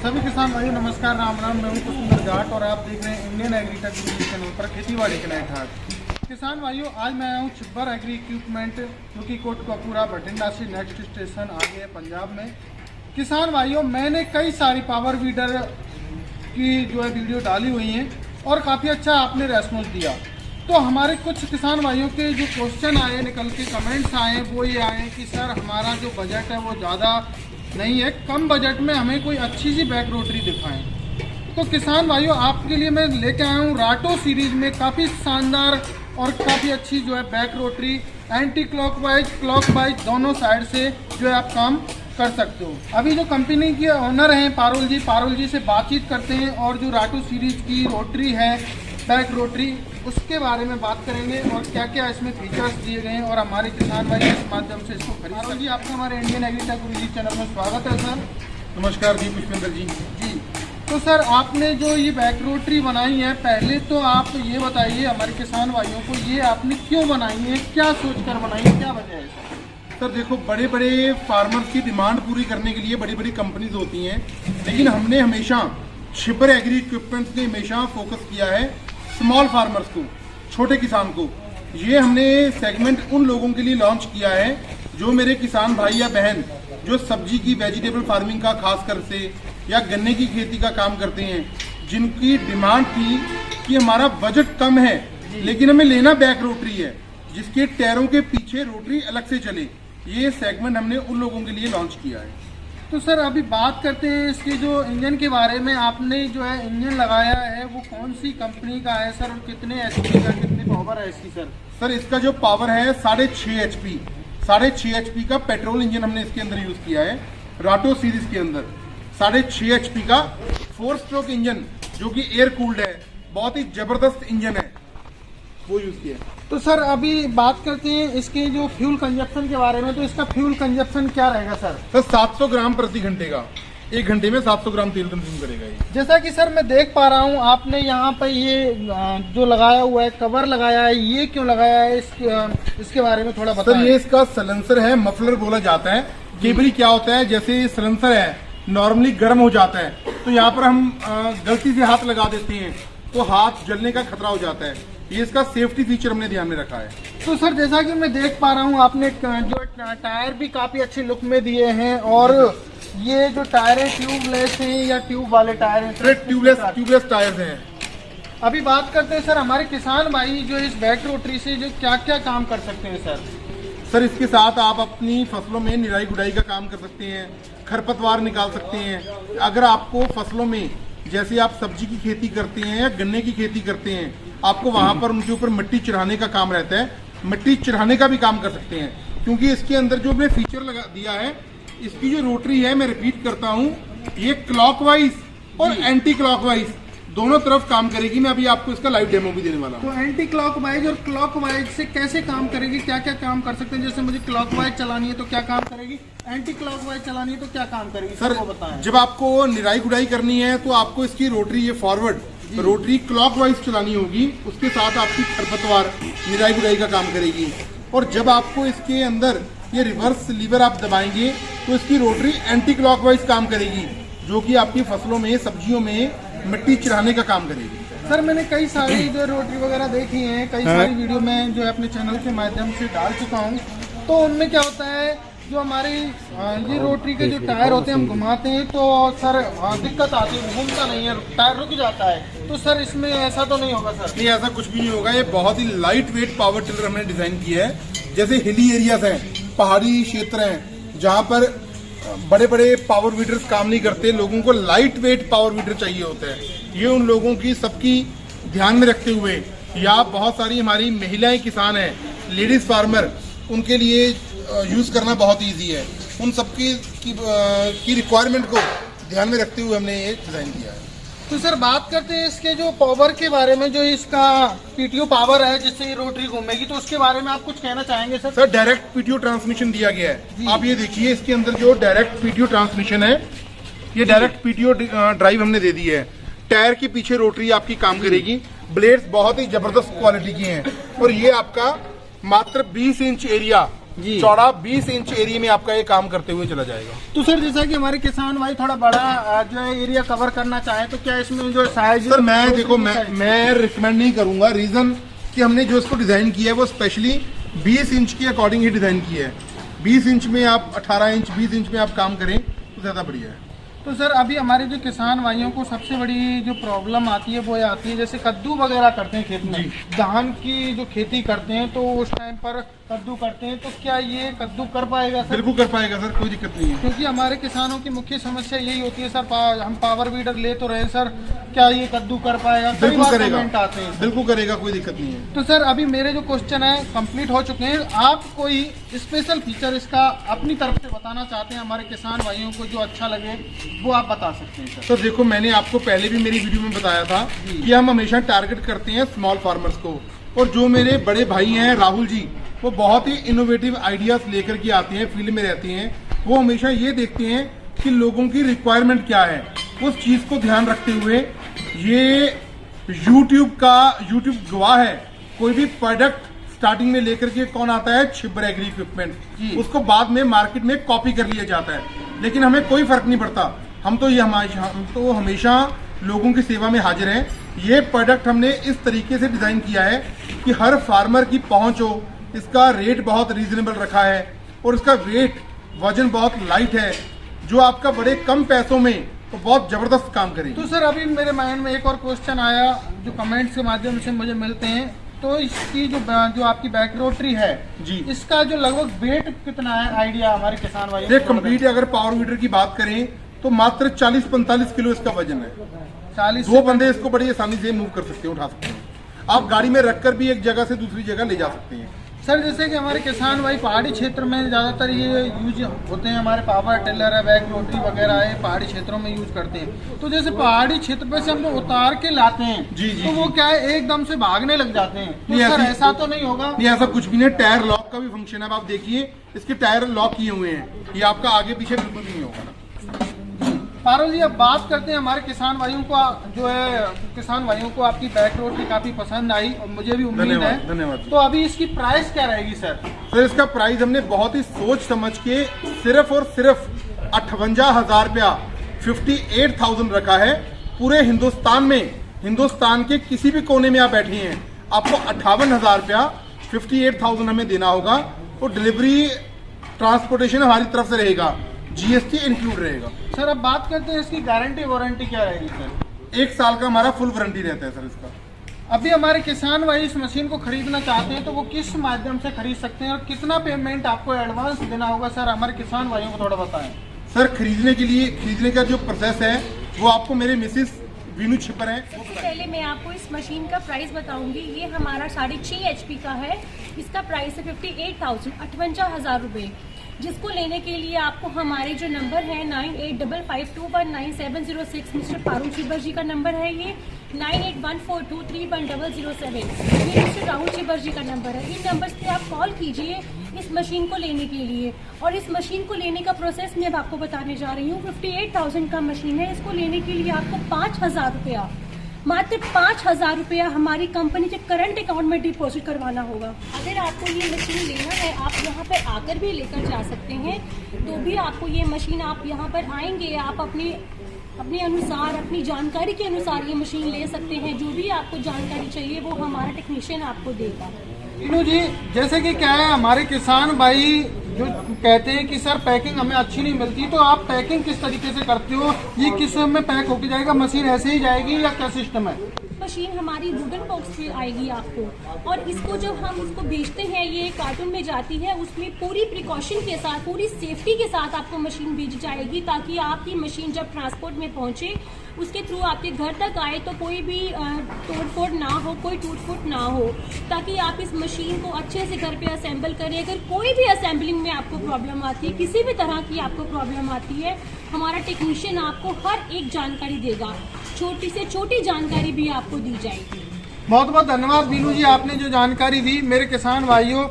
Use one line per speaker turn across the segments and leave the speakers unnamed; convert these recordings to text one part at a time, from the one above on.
सभी किसान भाइयों नमस्कार, राम राम। मैं हूं कुशुंदर जाट और आप देख रहे हैं इंडियन एग्रीटेक यूट्यूब चैनल पर खेतीबाड़ी के नए ठाट। किसान भाइयों, आज मैं आया हूं छिब्बर एग्री इक्विपमेंट जो कि कोटकपूरा बठिंडा से नेक्स्ट स्टेशन आगे है पंजाब में। किसान भाइयों, मैंने कई सारी पावर वीडर की जो है वीडियो डाली हुई हैं और काफ़ी अच्छा आपने रेस्पॉन्स दिया। तो हमारे कुछ किसान भाइयों के जो क्वेश्चन आए निकल के कमेंट्स आए वो ये आए कि सर हमारा जो बजट है वो ज़्यादा नहीं है, कम बजट में हमें कोई अच्छी सी बैक रोटरी दिखाएं। तो किसान भाइयों, आपके लिए मैं लेके आया हूँ राटो सीरीज में काफ़ी शानदार और काफ़ी अच्छी जो है बैक रोटरी, एंटी क्लॉकवाइज दोनों साइड से जो है आप काम कर सकते हो। अभी जो कंपनी के ओनर हैं पारुल जी से बातचीत करते हैं और जो राटो सीरीज की रोटरी है बैक रोटरी उसके बारे में बात करेंगे और क्या क्या इसमें फीचर्स दिए गए हैं और हमारे किसान भाई इस माध्यम से इसको खरीद। पारुल जी, आपका हमारे इंडियन एग्रीटेक यूट्यूब चैनल में स्वागत है सर।
नमस्कार जी पुष्पेंद्र जी।
तो सर, आपने जो ये बैक रोटरी बनाई है, पहले तो आप ये बताइए हमारे किसान भाइयों को ये आपने क्यों बनाई है, क्या सोचकर बनाई है, क्या वजह है
सर? देखो, बड़े बड़े फार्मर्स की डिमांड पूरी करने के लिए बड़ी बड़ी कंपनीज होती हैं, लेकिन हमने हमेशा छिब्बर एग्री इक्विपमेंट्स ने हमेशा फोकस किया है स्मॉल फार्मर्स को, छोटे किसान को। ये हमने सेगमेंट उन लोगों के लिए लॉन्च किया है जो मेरे किसान भाई या बहन जो सब्जी की वेजिटेबल फार्मिंग का खासकर से या गन्ने की खेती का काम करते हैं, जिनकी डिमांड थी कि हमारा बजट कम है लेकिन हमें लेना बैक रोटरी है जिसके टायरों के पीछे रोटरी अलग से चले। ये सेगमेंट हमने उन लोगों के लिए लॉन्च किया है।
तो सर, अभी बात करते हैं इसके जो इंजन के बारे में। आपने जो है इंजन लगाया है वो कौन सी कंपनी का है सर और कितने एचपी का, कितनी पावर है इसकी सर?
सर, इसका जो पावर है 6.5 HP, 6.5 HP का पेट्रोल इंजन हमने इसके अंदर यूज किया है। राटो सीरीज के अंदर 6.5 HP का 4 स्ट्रोक इंजन जो कि एयर कूल्ड है, बहुत ही जबरदस्त इंजन है, वो यूज किया है।
तो सर, अभी बात करते हैं इसके जो फ्यूल कंजप्शन के बारे में। तो इसका फ्यूल कंजप्शन क्या रहेगा सर?
सर 700 ग्राम प्रति घंटे का, 1 घंटे में 700 ग्राम तेल कंज्यूम करेगा ये।
जैसा कि सर मैं देख पा रहा हूँ आपने यहाँ पे ये जो लगाया हुआ है कवर लगाया है, ये क्यों लगाया है, इसके बारे में थोड़ा बताएं।
सर, ये इसका सलेंसर है, मफलर बोला जाता है। कई बार क्या होता है, जैसे सलेंसर है नॉर्मली गर्म हो जाता है तो यहाँ पर हम गलती से हाथ लगा देते हैं तो हाथ जलने का खतरा हो जाता है। ये इसका सेफ्टी फीचर हमने ध्यान में रखा है।
तो सर, जैसा कि मैं देख पा रहा हूँ आपने जो टायर भी काफी अच्छे लुक में दिए हैं और ये जो टायर है ट्यूबलेस हैं या ट्यूब वाले टायर हैं?
ट्यूबलेस टायर्स हैं।
अभी बात करते हैं सर हमारे किसान भाई जो इस बैक रोटरी से जो क्या क्या काम कर सकते हैं सर?
सर, इसके साथ आप अपनी फसलों में निराई गुड़ाई का काम कर सकते हैं, खरपतवार निकाल सकते हैं। अगर आपको फसलों में, जैसे आप सब्जी की खेती करते हैं या गन्ने की खेती करते हैं, आपको वहां पर उनके ऊपर मिट्टी चढ़ाने का काम रहता है, मिट्टी चढ़ाने का भी काम कर सकते हैं। क्योंकि इसके अंदर जो हमने फीचर लगा दिया है, इसकी जो रोटरी है, मैं रिपीट करता हूं, ये क्लॉकवाइज और एंटी क्लॉकवाइज दोनों तरफ काम करेगी। मैं अभी आपको इसका लाइव डेमो भी देने वाला हूं।
तो एंटी क्लॉकवाइज और क्लॉकवाइज से कैसे काम करेगी, क्या क्या काम कर सकते हैं? जैसे मुझे क्लॉकवाइज चलानी है तो क्या काम करेगी, एंटी क्लॉकवाइज चलानी है तो क्या काम करेगी
सर?
वो बताएं।
जब आपको निराई गुड़ाई करनी है तो आपको इसकी रोटरी, ये फॉरवर्ड रोटरी क्लॉकवाइज चलानी होगी, उसके साथ आपकी खरपतवार निराई गुड़ाई का काम करेगी। और जब आपको इसके अंदर ये रिवर्स लीवर आप दबाएंगे तो इसकी रोटरी एंटी क्लॉकवाइज काम करेगी, जो कि आपकी फसलों में, सब्जियों में मिट्टी चढ़ाने का काम करेगी।
सर, मैंने कई सारी जो रोटरी वगैरह देखी हैं, कई सारी वीडियो में जो है अपने चैनल के माध्यम से डाल चुका हूँ। तो उनमें क्या होता है, जो हमारी ये रोटरी के जो टायर होते हैं हम घुमाते हैं तो सर दिक्कत आती है, घूमता नहीं है, टायर रुक जाता है। तो सर इसमें ऐसा तो नहीं होगा सर?
नहीं, ऐसा कुछ भी नहीं होगा। ये बहुत ही लाइट वेट पावर टिलर हमने डिजाइन किया है। जैसे हिली एरियाज हैं, पहाड़ी क्षेत्र हैं, जहाँ पर बड़े बड़े पावर वीडर्स काम नहीं करते, लोगों को लाइट वेट पावर वीडर चाहिए होता है। ये उन लोगों की सबकी ध्यान में रखते हुए, या बहुत सारी हमारी महिलाएं किसान हैं, लेडीज फार्मर, उनके लिए यूज करना बहुत इजी है। उन सबकी की रिक्वायरमेंट को ध्यान में रखते हुए हमने ये डिजाइन किया है।
तो सर, बात करते हैं इसके जो पावर के बारे में, जो इसका पीटीओ पावर है जिससे ये रोटरी घूमेगी, तो उसके बारे में आप कुछ कहना चाहेंगे sir?
Sir, direct PTO transmission दिया गया है। आप ये देखिए, इसके अंदर जो डायरेक्ट पीटीओ ट्रांसमिशन है, ये डायरेक्ट पीटीओ ड्राइव हमने दे दी है। टायर के पीछे रोटरी आपकी काम करेगी। ब्लेड्स बहुत ही जबरदस्त क्वालिटी की हैं और ये आपका मात्र 20 इंच एरिया
जी।
चौड़ा 20 इंच एरिया में आपका ये काम करते हुए चला जाएगा।
तो सर जैसा कि हमारे किसान भाई थोड़ा बड़ा जो है एरिया कवर करना चाहे तो क्या इसमें जो साइज
सर मैं देखो मैं रिकमेंड नहीं करूंगा, रीजन कि हमने जो इसको डिजाइन किया है वो स्पेशली 20 इंच के अकॉर्डिंग ही डिजाइन किया है। 20 इंच में आप 18 इंच 20 इंच में आप काम करें तो ज्यादा बढ़िया है।
तो सर अभी हमारे जो किसान भाइयों को सबसे बड़ी जो प्रॉब्लम आती है वो ये आती है जैसे कद्दू वगैरह करते हैं खेत में, धान की जो खेती करते हैं तो उस टाइम पर कद्दू करते हैं, तो क्या ये कद्दू कर पाएगा सर?
बिल्कुल कर पाएगा सर, कोई दिक्कत नहीं है।
क्योंकि हमारे किसानों की मुख्य समस्या यही होती है सर, हम पावर वीडर ले तो रहे सर, क्या ये कद्दू कर पाएगा?
बिल्कुल करेगा,
कमेंट आते हैं।
बिल्कुल करेगा, कोई दिक्कत नहीं है।
तो सर अभी मेरे जो क्वेश्चन है कंप्लीट हो चुके हैं, आप कोई स्पेशल फीचर इसका अपनी तरफ से बताना चाहते हैं हमारे किसान भाइयों को जो अच्छा लगे वो आप बता सकते हैं सर?
तो देखो मैंने आपको पहले भी मेरी वीडियो में बताया था कि हम हमेशा टारगेट करते हैं स्मॉल फार्मर्स को, और जो मेरे बड़े भाई हैं राहुल जी, वो बहुत ही इनोवेटिव आइडियाज लेकर के आते हैं, फील्ड में रहते हैं। वो हमेशा ये देखते हैं कि लोगों की रिक्वायरमेंट क्या है, उस चीज को ध्यान रखते हुए ये यूट्यूब गवाह है। कोई भी प्रोडक्ट स्टार्टिंग में लेकर के कौन आता है, छिब्बर एग्री इक्विपमेंट, उसको बाद में मार्केट में कॉपी कर लिया जाता है, लेकिन हमें कोई फर्क नहीं पड़ता। हम तो हमेशा लोगों की सेवा में हाजिर हैं। ये प्रोडक्ट हमने इस तरीके से डिजाइन किया है कि हर फार्मर की पहुंच हो। इसका रेट बहुत रीजनेबल रखा है और इसका वेट वजन बहुत लाइट है, जो आपका बड़े कम पैसों में तो बहुत जबरदस्त काम करेगी।
तो सर अभी मेरे माइंड में एक और क्वेश्चन आया जो कमेंट्स के माध्यम से मुझे मिलते हैं, तो इसकी जो आपकी बैक रोटरी है
जी,
इसका जो लगभग वेट कितना है, आइडिया हमारे किसान भाई?
देख कंप्लीट अगर पावर वीडर की बात करें तो मात्र 40-45 किलो इसका वजन है।
40
दो बंदे इसको बड़ी आसानी से मूव कर सकते हैं, उठा सकते हैं। आप गाड़ी में रखकर भी एक जगह से दूसरी जगह ले जा सकते हैं।
सर जैसे कि हमारे किसान भाई पहाड़ी क्षेत्र में ज़्यादातर ये यूज होते हैं, हमारे पावर टिलर है, बैक रोटरी वगैरह है, पहाड़ी क्षेत्रों में यूज करते हैं। तो जैसे पहाड़ी क्षेत्र पे से हम लोग उतार के लाते हैं
जी,
तो वो क्या है एकदम से भागने लग जाते हैं, तो सर ऐसा तो नहीं होगा?
नहीं, ऐसा कुछ भी नहीं। टायर लॉक का भी फंक्शन है, आप देखिए इसके टायर लॉक किए हुए हैं, ये आपका आगे पीछे बिल्कुल नहीं होगा ना।
पारुल जी अब बात करते हैं हमारे किसान भाइयों को, जो है किसान भाइयों को आपकी बैक रोटरी काफी पसंद आई और मुझे भी उम्मीद है।
धन्यवाद।
तो अभी इसकी प्राइस क्या रहेगी सर?
सर इसका प्राइस हमने बहुत ही सोच समझ के सिर्फ और सिर्फ 58,000 रुपया 58,000 रखा है। पूरे हिंदुस्तान में, हिंदुस्तान के किसी भी कोने में आप बैठे हैं, आपको 58,000 रुपया 58,000 हमें देना होगा, और डिलीवरी ट्रांसपोर्टेशन हमारी तरफ से रहेगा, जीएसटी इंक्लूड रहेगा।
सर अब बात करते हैं इसकी गारंटी वारंटी क्या रहेगी सर?
1 साल का हमारा फुल वारंटी रहता है सर इसका।
अभी हमारे किसान भाई इस मशीन को खरीदना चाहते हैं तो वो किस माध्यम से खरीद सकते हैं और कितना पेमेंट आपको एडवांस देना होगा सर? हमारे किसान भाइयों को थोड़ा बताएं।
सर खरीदने का जो प्रोसेस है वो आपको मेरे मिसेस वीनू छिपर है।
सबसे पहले मैं आपको इस मशीन का प्राइस बताऊंगी। ये हमारा 6.5 HP का है। इसका प्राइस है 58,000 58,000 रुपये। जिसको लेने के लिए आपको हमारे जो नंबर है 9855219706 मिस्टर पारुल छिबर जी का नंबर है, ये 9814231007 ये मिस्टर राहुल छिबर जी का नंबर है। इन नंबर्स पे आप कॉल कीजिए इस मशीन को लेने के लिए। और इस मशीन को लेने का प्रोसेस मैं अब आपको बताने जा रही हूँ। 58,000 का मशीन है। इसको लेने के लिए आपको 5,000 रुपया, मात्र 5,000 रुपया हमारी कंपनी के करंट अकाउंट में डिपॉजिट करवाना होगा। अगर आपको ये मशीन लेना है, आप यहाँ पर आकर भी लेकर जा सकते हैं। तो भी आपको ये मशीन, आप यहाँ पर आएंगे, आप अपने अनुसार, अपनी जानकारी के अनुसार ये मशीन ले सकते हैं। जो भी आपको जानकारी चाहिए वो हमारा टेक्नीशियन आपको देगा।
वीनू जी जैसे कि क्या है, हमारे किसान भाई जो कहते हैं कि सर पैकिंग हमें अच्छी नहीं मिलती, तो आप पैकिंग किस तरीके से करते हो? ये किस में पैक होके जाएगा, मशीन ऐसे ही जाएगी या क्या सिस्टम है?
मशीन हमारी वुडन बॉक्स में आएगी आपको, और इसको जब हम उसको बेचते हैं, ये कार्टून में जाती है, उसमें पूरी प्रिकॉशन के साथ, पूरी सेफ्टी के साथ आपको मशीन भेजी जाएगी, ताकि आपकी मशीन जब ट्रांसपोर्ट में पहुंचे, उसके थ्रू आपके घर तक आए तो कोई भी तोड़ फोड़ ना हो, कोई टूट फूट ना हो, ताकि आप इस मशीन को अच्छे से घर पे असेंबल करें। अगर कोई भी असेंबलिंग में आपको प्रॉब्लम आती है, किसी भी तरह की आपको प्रॉब्लम आती है, हमारा टेक्नीशियन आपको हर एक जानकारी देगा, छोटी से छोटी जानकारी भी आपको दी जाएगी।
बहुत बहुत धन्यवाद वीनू जी, आपने जो जानकारी दी। मेरे किसान भाइयों,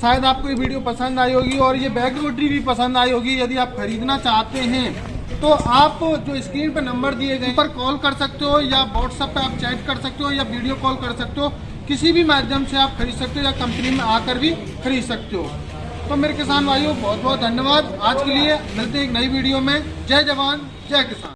शायद आपको ये वीडियो पसंद आई होगी और ये बैक रोटरी भी पसंद आई होगी। यदि आप खरीदना चाहते हैं तो आप जो स्क्रीन पर नंबर दिए गए पर कॉल कर सकते हो, या व्हाट्सएप पे आप चैट कर सकते हो, या वीडियो कॉल कर सकते हो। किसी भी माध्यम से आप खरीद सकते हो, या कंपनी में आकर भी खरीद सकते हो। तो मेरे किसान भाइयों बहुत बहुत धन्यवाद। आज के लिए मिलते हैं एक नई वीडियो में। जय जवान जय किसान।